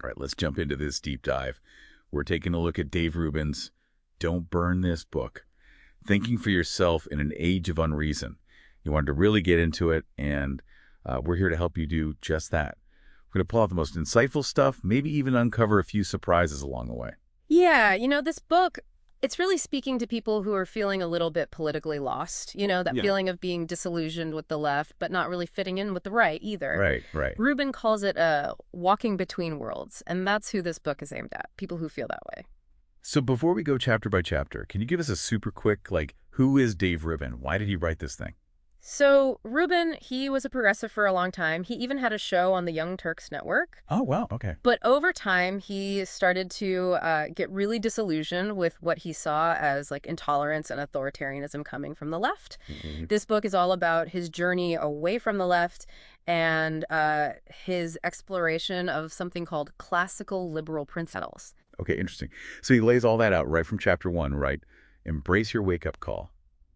All right, let's jump into this deep dive. We're taking a look at Dave Rubin's Don't Burn This book, Thinking for Yourself in an Age of Unreason. You wanted to really get into it, and we're here to help you do just that. We're going to pull out the most insightful stuff, maybe even uncover a few surprises along the way. Yeah, this book, it's really speaking to people who are feeling a little bit politically lost, that Yeah. feeling of being disillusioned with the left, but not really fitting in with the right either. Right, right. Rubin calls it walking between worlds, and that's who this book is aimed at, people who feel that way. So before we go chapter by chapter, can you give us a super quick, who is Dave Rubin? Why did he write this thing? So Rubin, he was a progressive for a long time. He even had a show on the Young Turks network. Oh, wow. Okay. But over time, he started to get really disillusioned with what he saw as intolerance and authoritarianism coming from the left. Mm-hmm. This book is all about his journey away from the left and his exploration of something called classical liberal principles. Okay, interesting. So he lays all that out right from chapter 1, right? Embrace your wake-up call.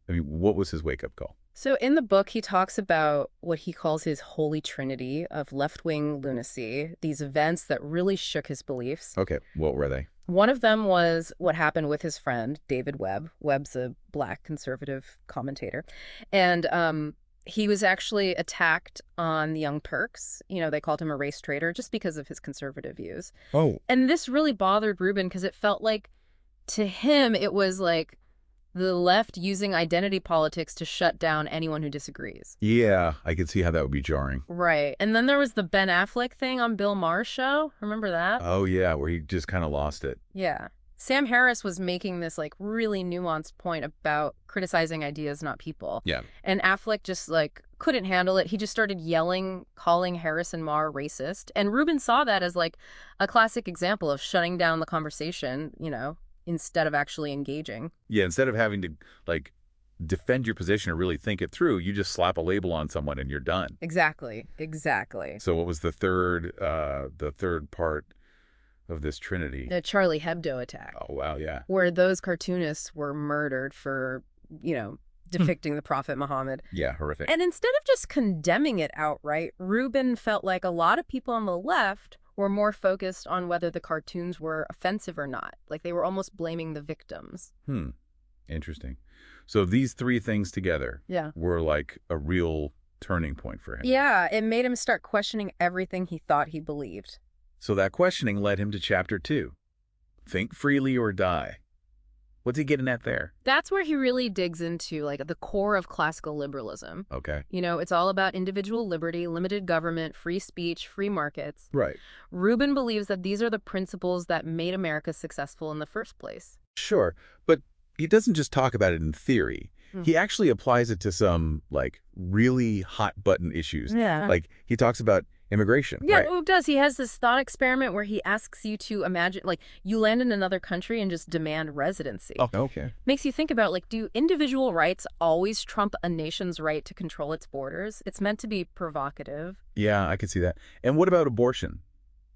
I mean, what was his wake-up call? So in the book, he talks about what he calls his holy trinity of left-wing lunacy, these events that really shook his beliefs. Okay, what were they? One of them was what happened with his friend, David Webb. Webb's a black conservative commentator. And he was actually attacked on the Young Turks. They called him a race traitor just because of his conservative views. Oh. And this really bothered Rubin because it felt like, to him, it was like the left using identity politics to shut down anyone who disagrees. Yeah, I could see how that would be jarring. Right. And then there was the Ben Affleck thing on Bill Maher's show. Remember that? Oh, yeah, where he just kind of lost it. Yeah. Sam Harris was making this really nuanced point about criticizing ideas, not people. Yeah. And Affleck just couldn't handle it. He just started yelling, calling Harris and Maher racist. And Rubin saw that as a classic example of shutting down the conversation, instead of actually engaging. Yeah, instead of having to defend your position or really think it through, you just slap a label on someone and you're done. Exactly. So what was the third part of this trinity? The Charlie Hebdo attack. Oh, wow, yeah. Where those cartoonists were murdered for, depicting the Prophet Muhammad. Yeah, horrific. And instead of just condemning it outright, Rubin felt like a lot of people on the left were more focused on whether the cartoons were offensive or not. They were almost blaming the victims. Interesting. So these three things together were a real turning point for him. Yeah, it made him start questioning everything he thought he believed. So that questioning led him to chapter 2, Think Freely or Die. What's he getting at there? That's where he really digs into the core of classical liberalism. Okay. It's all about individual liberty, limited government, free speech, free markets. Right. Rubin believes that these are the principles that made America successful in the first place. Sure, but he doesn't just talk about it in theory. He actually applies it to some really hot button issues. Yeah. He talks about immigration. Yeah, right? it does. He has this thought experiment where he asks you to imagine, you land in another country and just demand residency. Oh, okay. Makes you think about, do individual rights always trump a nation's right to control its borders? It's meant to be provocative. Yeah, I can see that. And what about abortion?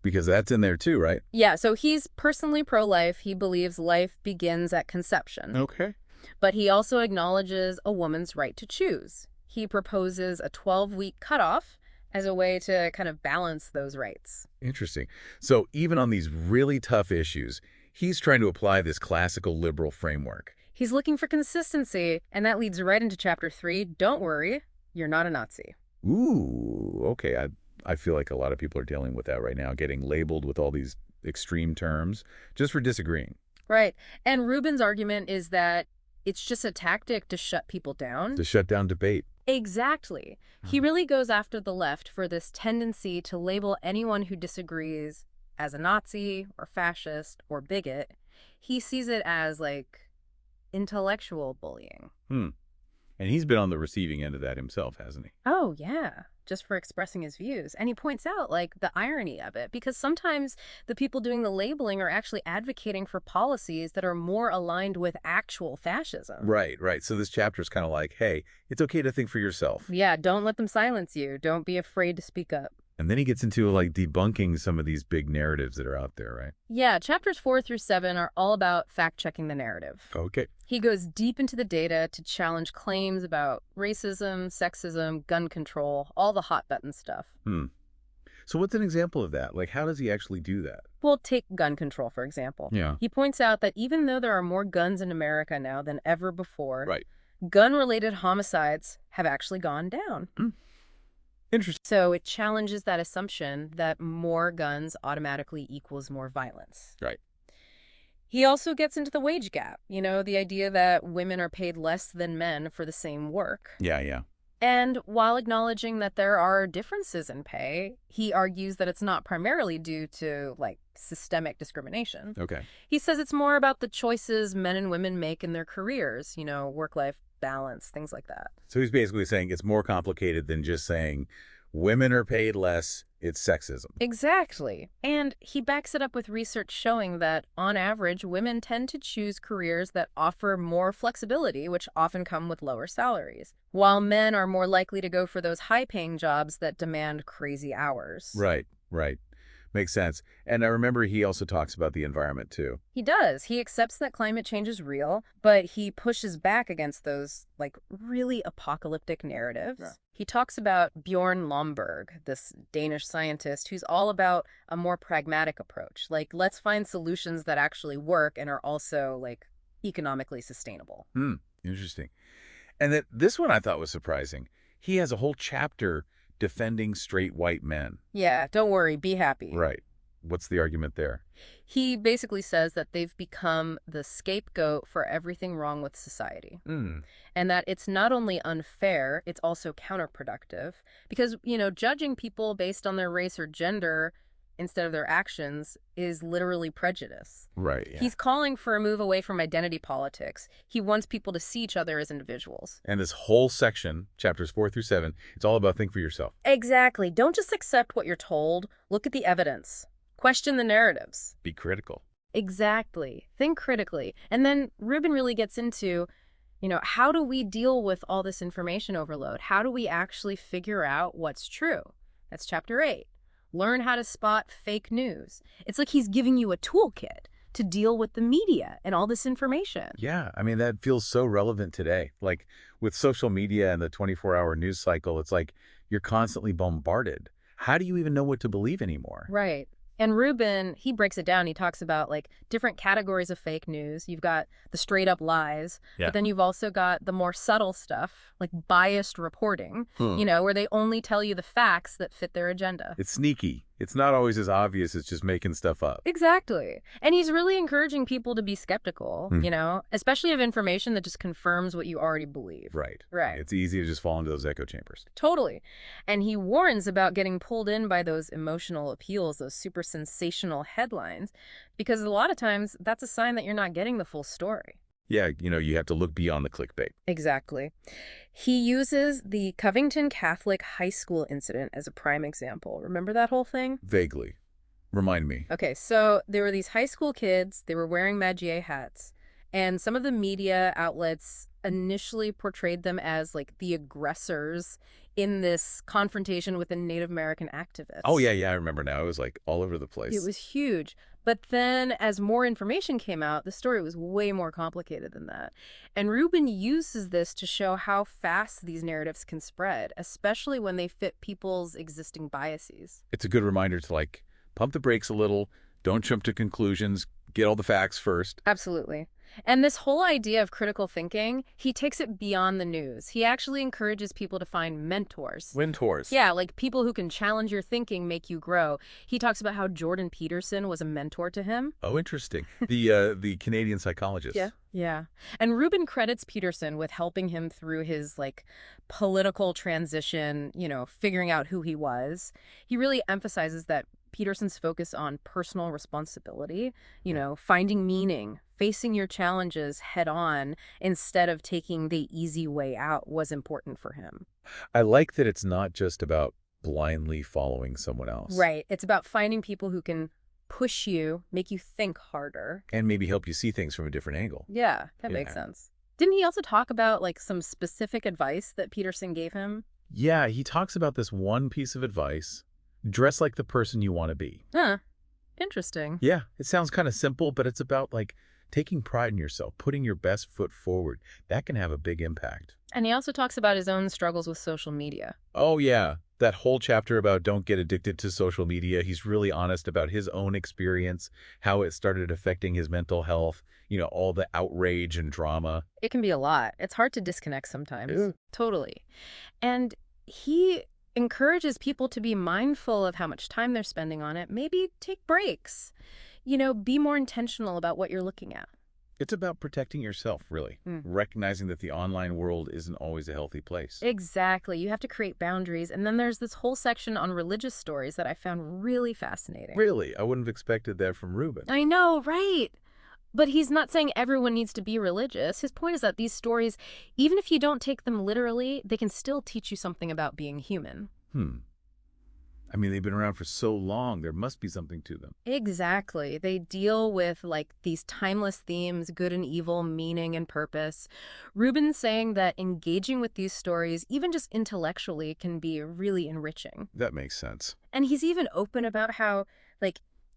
Because that's in there too, right? Yeah, so he's personally pro-life. He believes life begins at conception. Okay. But he also acknowledges a woman's right to choose. He proposes a 12-week cutoff as a way to kind of balance those rights. Interesting. So even on these really tough issues, he's trying to apply this classical liberal framework. He's looking for consistency, and that leads right into chapter 3. Don't worry, you're not a Nazi. Ooh, okay. I feel like a lot of people are dealing with that right now, getting labeled with all these extreme terms just for disagreeing. Right. And Rubin's argument is that it's just a tactic to shut people down. To shut down debate. Exactly. He really goes after the left for this tendency to label anyone who disagrees as a Nazi or fascist or bigot. He sees it as intellectual bullying. And he's been on the receiving end of that himself, hasn't he? Oh, yeah. Just for expressing his views. And he points out, the irony of it, because sometimes the people doing the labeling are actually advocating for policies that are more aligned with actual fascism. Right. So this chapter is kind of hey, it's okay to think for yourself. Yeah, don't let them silence you. Don't be afraid to speak up. And then he gets into debunking some of these big narratives that are out there, right? Yeah, chapters 4 through 7 are all about fact-checking the narrative. Okay. He goes deep into the data to challenge claims about racism, sexism, gun control, all the hot button stuff. So what's an example of that? Like, how does he actually do that? Well, take gun control, for example. Yeah. He points out that even though there are more guns in America now than ever before, Right. gun-related homicides have actually gone down. Interesting. So it challenges that assumption that more guns automatically equals more violence. Right. He also gets into the wage gap, the idea that women are paid less than men for the same work. Yeah, yeah. And while acknowledging that there are differences in pay, he argues that it's not primarily due to, systemic discrimination. Okay. He says it's more about the choices men and women make in their careers, work-life balance, things like that. So he's basically saying it's more complicated than just saying women are paid less, it's sexism. Exactly. And he backs it up with research showing that, on average, women tend to choose careers that offer more flexibility, which often come with lower salaries, while men are more likely to go for those high-paying jobs that demand crazy hours. Right, right. Makes sense. And I remember he also talks about the environment, too. He does. He accepts that climate change is real, but he pushes back against those, really apocalyptic narratives. Yeah. He talks about Bjorn Lomborg, this Danish scientist who's all about a more pragmatic approach. Let's find solutions that actually work and are also, economically sustainable. Interesting. And this one I thought was surprising. He has a whole chapter defending straight white men. Yeah, don't worry, be happy. Right. What's the argument there? He basically says that they've become the scapegoat for everything wrong with society. And that it's not only unfair, it's also counterproductive. Because, judging people based on their race or gender instead of their actions is literally prejudice. Right, yeah. He's calling for a move away from identity politics. He wants people to see each other as individuals. And this whole section, chapters 4 through 7, it's all about think for yourself. Exactly. Don't just accept what you're told. Look at the evidence. Question the narratives. Be critical. Exactly. Think critically. And then Rubin really gets into, how do we deal with all this information overload? How do we actually figure out what's true? That's chapter 8. Learn how to spot fake news. It's like he's giving you a toolkit to deal with the media and all this information. Yeah, I mean, that feels so relevant today. Like with social media and the 24-hour news cycle, it's like you're constantly bombarded. How do you even know what to believe anymore? Right. And Rubin, he breaks it down. He talks about different categories of fake news. You've got the straight up lies, but then you've also got the more subtle stuff, like biased reporting, where they only tell you the facts that fit their agenda. It's sneaky. It's not always as obvious as just making stuff up. Exactly. And he's really encouraging people to be skeptical, especially of information that just confirms what you already believe. Right. Right. It's easy to just fall into those echo chambers. Totally. And he warns about getting pulled in by those emotional appeals, those super sensational headlines, because a lot of times that's a sign that you're not getting the full story. Yeah, you have to look beyond the clickbait. Exactly. He uses the Covington Catholic High School incident as a prime example. Remember that whole thing? Vaguely. Remind me. Okay, so there were these high school kids. They were wearing Magier hats. And some of the media outlets initially portrayed them as the aggressors in this confrontation with a Native American activist. Oh, yeah, I remember now. It was all over the place. It was huge. But then as more information came out, the story was way more complicated than that. And Rubin uses this to show how fast these narratives can spread, especially when they fit people's existing biases. It's a good reminder to pump the brakes a little, don't jump to conclusions, get all the facts first. Absolutely. And this whole idea of critical thinking, he takes it beyond the news. He actually encourages people to find mentors. Mentors. Yeah, people who can challenge your thinking, make you grow. He talks about how Jordan Peterson was a mentor to him. Oh, interesting. The Canadian psychologist. Yeah. And Rubin credits Peterson with helping him through his political transition, figuring out who he was. He really emphasizes that Peterson's focus on personal responsibility, finding meaning, facing your challenges head on instead of taking the easy way out was important for him. I like that it's not just about blindly following someone else. Right. It's about finding people who can push you, make you think harder. And maybe help you see things from a different angle. Yeah, that makes sense. Didn't he also talk about some specific advice that Peterson gave him? Yeah, he talks about this one piece of advice. Dress like the person you want to be. Huh. Interesting. Yeah, it sounds kind of simple, but it's about Taking pride in yourself, putting your best foot forward, that can have a big impact. And he also talks about his own struggles with social media. Oh, yeah. That whole chapter about don't get addicted to social media, he's really honest about his own experience, how it started affecting his mental health, all the outrage and drama. It can be a lot. It's hard to disconnect sometimes. Yeah. Totally. And he encourages people to be mindful of how much time they're spending on it. Maybe take breaks. Be more intentional about what you're looking at. It's about protecting yourself, really, recognizing that the online world isn't always a healthy place. Exactly. You have to create boundaries. And then there's this whole section on religious stories that I found really fascinating. Really? I wouldn't have expected that from Rubin. I know, right? But he's not saying everyone needs to be religious. His point is that these stories, even if you don't take them literally, they can still teach you something about being human. I mean, they've been around for so long, there must be something to them. Exactly. They deal with these timeless themes, good and evil, meaning and purpose. Rubin's saying that engaging with these stories, even just intellectually, can be really enriching. That makes sense. And he's even open about how,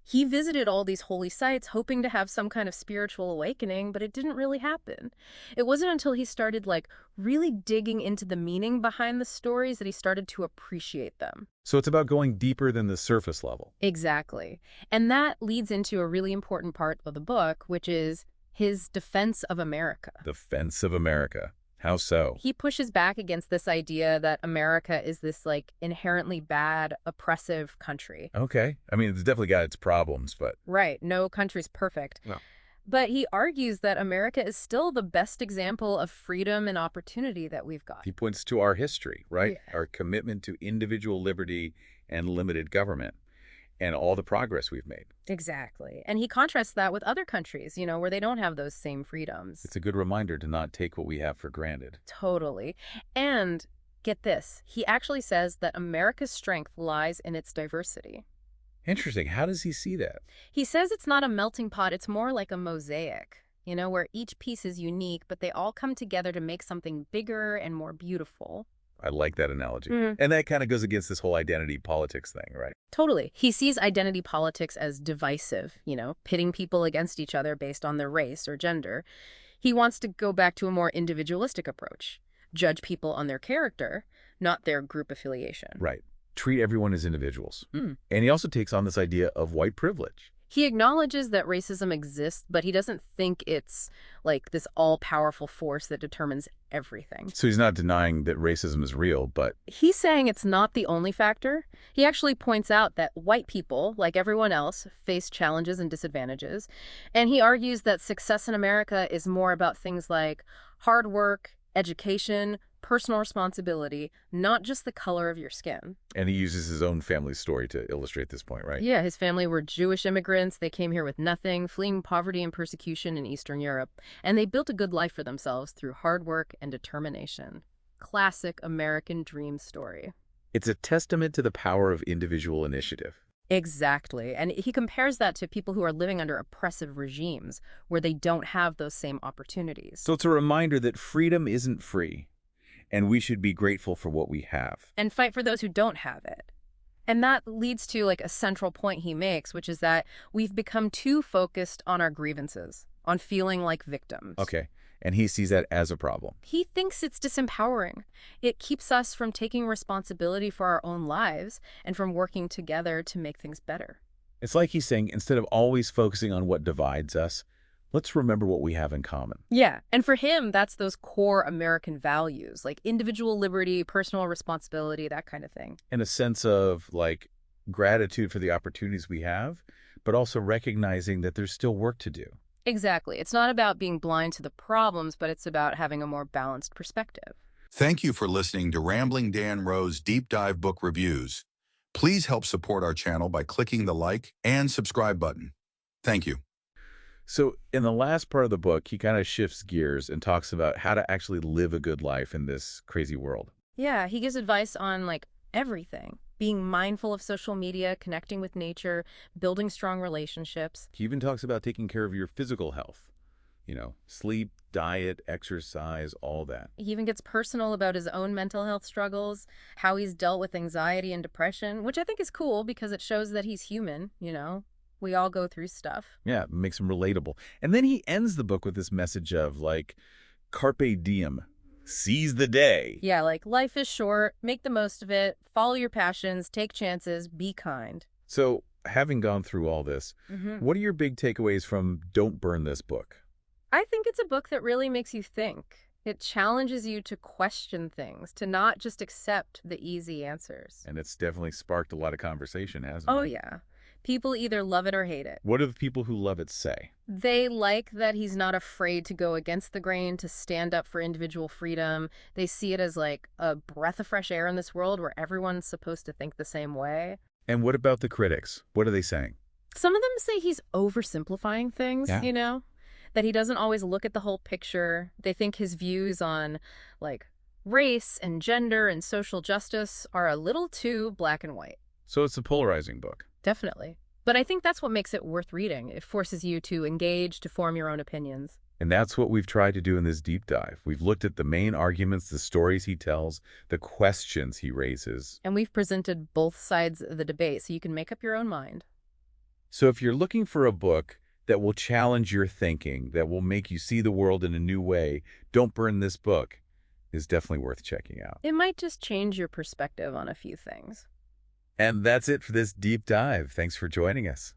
he visited all these holy sites hoping to have some kind of spiritual awakening, but it didn't really happen. It wasn't until he started, really digging into the meaning behind the stories that he started to appreciate them. So it's about going deeper than the surface level. Exactly. And that leads into a really important part of the book, which is his defense of America. Defense of America. How so? He pushes back against this idea that America is this, inherently bad, oppressive country. Okay. I mean, it's definitely got its problems, but... Right. No country's perfect. No. But he argues that America is still the best example of freedom and opportunity that we've got. He points to our history, right? Yeah. Our commitment to individual liberty and limited government, and all the progress we've made. Exactly. And he contrasts that with other countries, where they don't have those same freedoms. It's a good reminder to not take what we have for granted. Totally. And get this, he actually says that America's strength lies in its diversity. Interesting. How does he see that? He says it's not a melting pot, it's more like a mosaic, where each piece is unique, but they all come together to make something bigger and more beautiful. I like that analogy. And that kind of goes against this whole identity politics thing, right? Totally. He sees identity politics as divisive, pitting people against each other based on their race or gender. He wants to go back to a more individualistic approach. Judge people on their character, not their group affiliation. Right. Treat everyone as individuals. And he also takes on this idea of white privilege. He acknowledges that racism exists, but he doesn't think it's this all-powerful force that determines everything. So he's not denying that racism is real, but... He's saying it's not the only factor. He actually points out that white people, like everyone else, face challenges and disadvantages. And he argues that success in America is more about things like hard work, education, personal responsibility, not just the color of your skin. And he uses his own family story to illustrate this point, right? Yeah, his family were Jewish immigrants. They came here with nothing, fleeing poverty and persecution in Eastern Europe. And they built a good life for themselves through hard work and determination. Classic American dream story. It's a testament to the power of individual initiative. Exactly. And he compares that to people who are living under oppressive regimes where they don't have those same opportunities. So it's a reminder that freedom isn't free, and we should be grateful for what we have. And fight for those who don't have it. And that leads to a central point he makes, which is that we've become too focused on our grievances, on feeling like victims. Okay. And he sees that as a problem. He thinks it's disempowering. It keeps us from taking responsibility for our own lives and from working together to make things better. It's like he's saying, instead of always focusing on what divides us, let's remember what we have in common. Yeah. And for him, that's those core American values, like individual liberty, personal responsibility, that kind of thing. And a sense of, gratitude for the opportunities we have, but also recognizing that there's still work to do. Exactly. It's not about being blind to the problems, but it's about having a more balanced perspective. Thank you for listening to Rambling Dan Rowe's Deep Dive Book Reviews. Please help support our channel by clicking the like and subscribe button. Thank you. So in the last part of the book, he kind of shifts gears and talks about how to actually live a good life in this crazy world. Yeah, he gives advice on everything. Being mindful of social media, connecting with nature, building strong relationships. He even talks about taking care of your physical health. Sleep, diet, exercise, all that. He even gets personal about his own mental health struggles, how he's dealt with anxiety and depression, which I think is cool because it shows that he's human. We all go through stuff. Yeah, it makes him relatable. And then he ends the book with this message of, like, carpe diem, seize the day. Yeah, like life is short, make the most of it, follow your passions, take chances, be kind. So, having gone through all this, what are your big takeaways from Don't Burn This Book? I think it's a book that really makes you think. It challenges you to question things, to not just accept the easy answers. And it's definitely sparked a lot of conversation, hasn't Oh, it? yeah. People either love it or hate it. What do the people who love it say? They like that he's not afraid to go against the grain, to stand up for individual freedom. They see it as like a breath of fresh air in this world where everyone's supposed to think the same way. And what about the critics? What are they saying? Some of them say he's oversimplifying things, Yeah. that he doesn't always look at the whole picture. They think his views on, like, race and gender and social justice are a little too black and white. So it's a polarizing book. Definitely. But I think that's what makes it worth reading. It forces you to engage, to form your own opinions. And that's what we've tried to do in this deep dive. We've looked at the main arguments, the stories he tells, the questions he raises. And we've presented both sides of the debate so you can make up your own mind. So if you're looking for a book that will challenge your thinking, that will make you see the world in a new way, Don't Burn This Book is definitely worth checking out. It might just change your perspective on a few things. And that's it for this deep dive. Thanks for joining us.